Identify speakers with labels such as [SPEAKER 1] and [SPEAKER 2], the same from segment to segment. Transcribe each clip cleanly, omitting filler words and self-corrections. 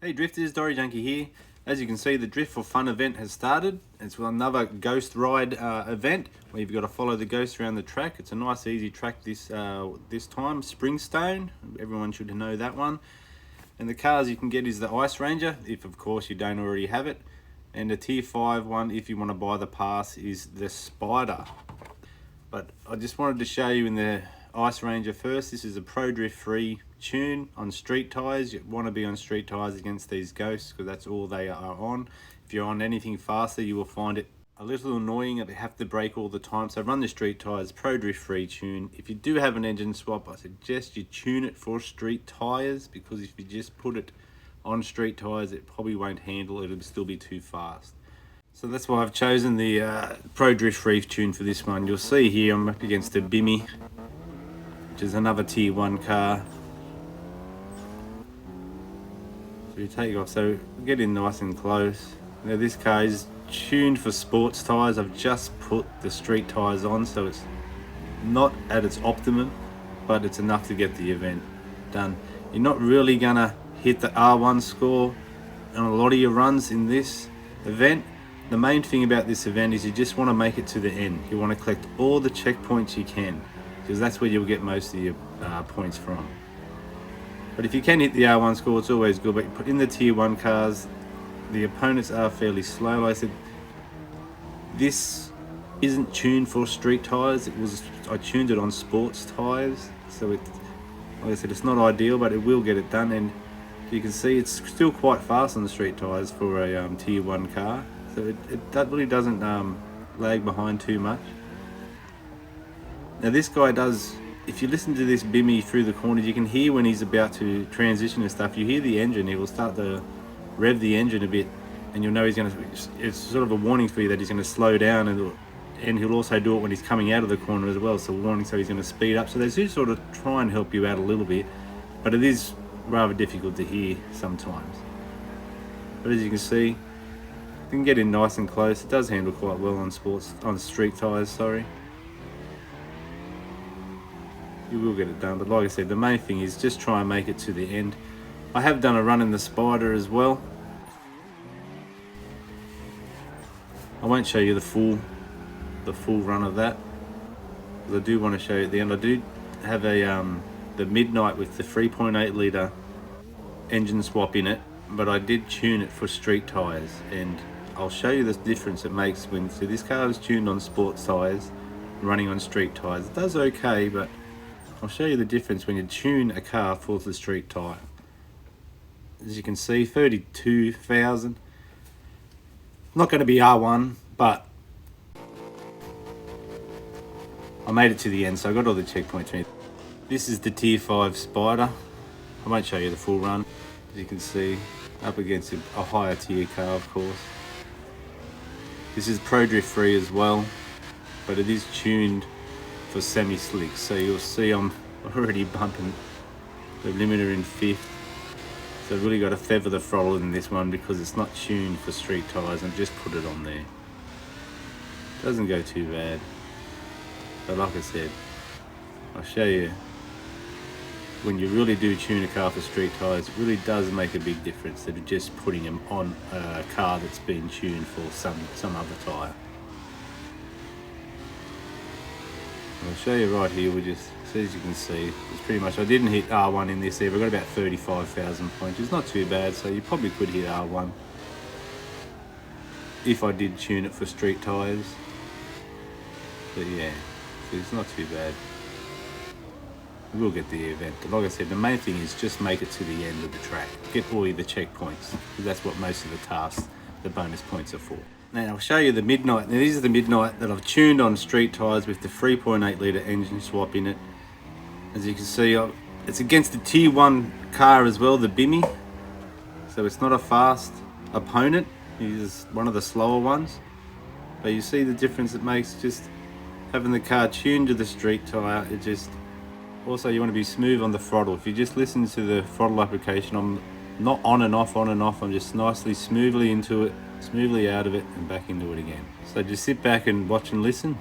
[SPEAKER 1] Hey drifters, Dory Junkie here. As you can see, the Drift for Fun event has started. It's another ghost ride event where you've got to follow the ghost around the track. It's a nice easy track this time. Springstone, everyone should know that one. And the cars you can get is the Ice Ranger, if of course you don't already have it. And the Tier 5 one, if you want to buy the pass, is the Spider. But I just wanted to show you in the Ice Ranger first. This is a Pro Drift free tune on street tyres. You want to be on street tyres against these ghosts because that's all they are on. If you're on anything faster, you will find it a little annoying that they have to brake all the time. So run the street tyres, Pro Drift free tune. If you do have an engine swap, I suggest you tune it for street tyres, because if you just put it on street tyres, it probably won't handle it. It'll still be too fast. So that's why I've chosen the Pro Drift free tune for this one. You'll see here I'm up against a Bimmy, which is another Tier 1 car. So you take off, so get in nice and close. Now this car is tuned for sports tyres. I've just put the street tyres on, so it's not at its optimum, but it's enough to get the event done. You're not really gonna hit the R1 score on a lot of your runs in this event. The main thing about this event is you just want to make it to the end. You want to collect all the checkpoints you can, because that's where you'll get most of your points from. But if you can hit the R1 score, it's always good. But in the Tier 1 cars, the opponents are fairly slow. Like I said, this isn't tuned for street tyres. I tuned it on sports tyres, so like I said, it's not ideal, but it will get it done. And you can see it's still quite fast on the street tyres for a Tier 1 car, so that really doesn't lag behind too much. Now this guy does, if you listen to this Bimmy through the corners, you can hear when he's about to transition and stuff. You hear the engine, he will start to rev the engine a bit, and you'll know he's going to, it's sort of a warning for you that he's going to slow down, and he'll also do it when he's coming out of the corner as well, so warning, so he's going to speed up. So they do sort of try and help you out a little bit, but it is rather difficult to hear sometimes. But as you can see, you can get in nice and close. It does handle quite well on street tyres, sorry. You will get it done, but like I said, the main thing is just try and make it to the end. I have done a run in the Spider as well. I won't show you the full run of that, because I do want to show you at the end. I do have the Midnight with the 3.8 litre engine swap in it, but I did tune it for street tyres, and I'll show you the difference it makes when, so this car is tuned on sports tyres, running on street tyres. It does okay, but I'll show you the difference when you tune a car for the street tyre. As you can see, 32,000. Not going to be R1, but I made it to the end, so I got all the checkpoints. This is the Tier 5 Spider. I won't show you the full run. As you can see, up against a higher tier car, of course. This is Pro Drift free as well, but it is tuned for semi-slicks, so you'll see I'm already bumping the limiter in 5th. So I've really got to feather the throttle in this one because it's not tuned for street tyres, and just put it on there. Doesn't go too bad, but like I said, I'll show you when you really do tune a car for street tyres, it really does make a big difference than just putting them on a car that's been tuned for some other tyre. I'll show you right here. So as you can see, it's pretty much, I didn't hit R1 in this either. I got about 35,000 points. It's not too bad, so you probably could hit R1 if I did tune it for street tyres. But yeah, so it's not too bad. We'll get the event. But like I said, the main thing is just make it to the end of the track. Get all the checkpoints, because that's what most of the tasks, the bonus points are for. Now I'll show you the Midnight. Now these are the Midnight that I've tuned on street tyres with the 3.8 litre engine swap in it. As you can see, it's against the Tier 1 car as well, the Bimmy. So it's not a fast opponent. He's one of the slower ones. But you see the difference it makes just having the car tuned to the street tyre. It just, also you want to be smooth on the throttle. If you just listen to the throttle application, I'm not on and off, I'm just nicely smoothly into it, smoothly out of it, and back into it again. So just sit back and watch and listen.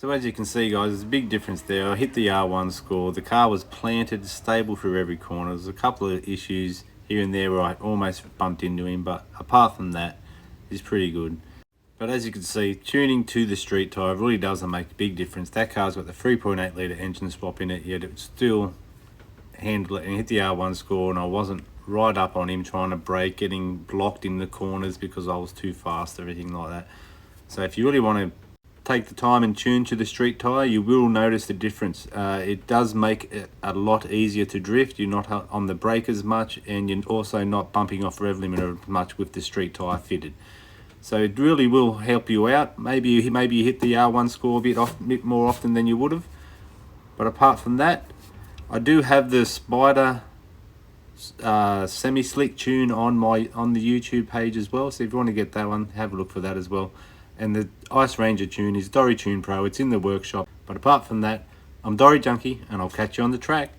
[SPEAKER 1] So as you can see guys, there's a big difference there. I hit the R1 score, the car was planted, stable through every corner. There's a couple of issues here and there where I almost bumped into him, but apart from that, it's pretty good. But as you can see, tuning to the street tyre really doesn't make a big difference. That car's got the 3.8 litre engine swap in it, yet it still handled it and hit the R1 score, and I wasn't right up on him trying to brake, getting blocked in the corners because I was too fast, everything like that. So if you really want to take the time and tune to the street tyre, you will notice the difference. It does make it a lot easier to drift. You're not on the brake as much, and you're also not bumping off rev limiter much with the street tyre fitted. So it really will help you out. Maybe you hit the R1 score a bit more often than you would have. But apart from that, I do have the Spider semi-slick tune on the YouTube page as well. So if you want to get that one, have a look for that as well. And the Ice Ranger tune is Dory Tune Pro. It's in the workshop. But apart from that, I'm Dory Junkie, and I'll catch you on the track.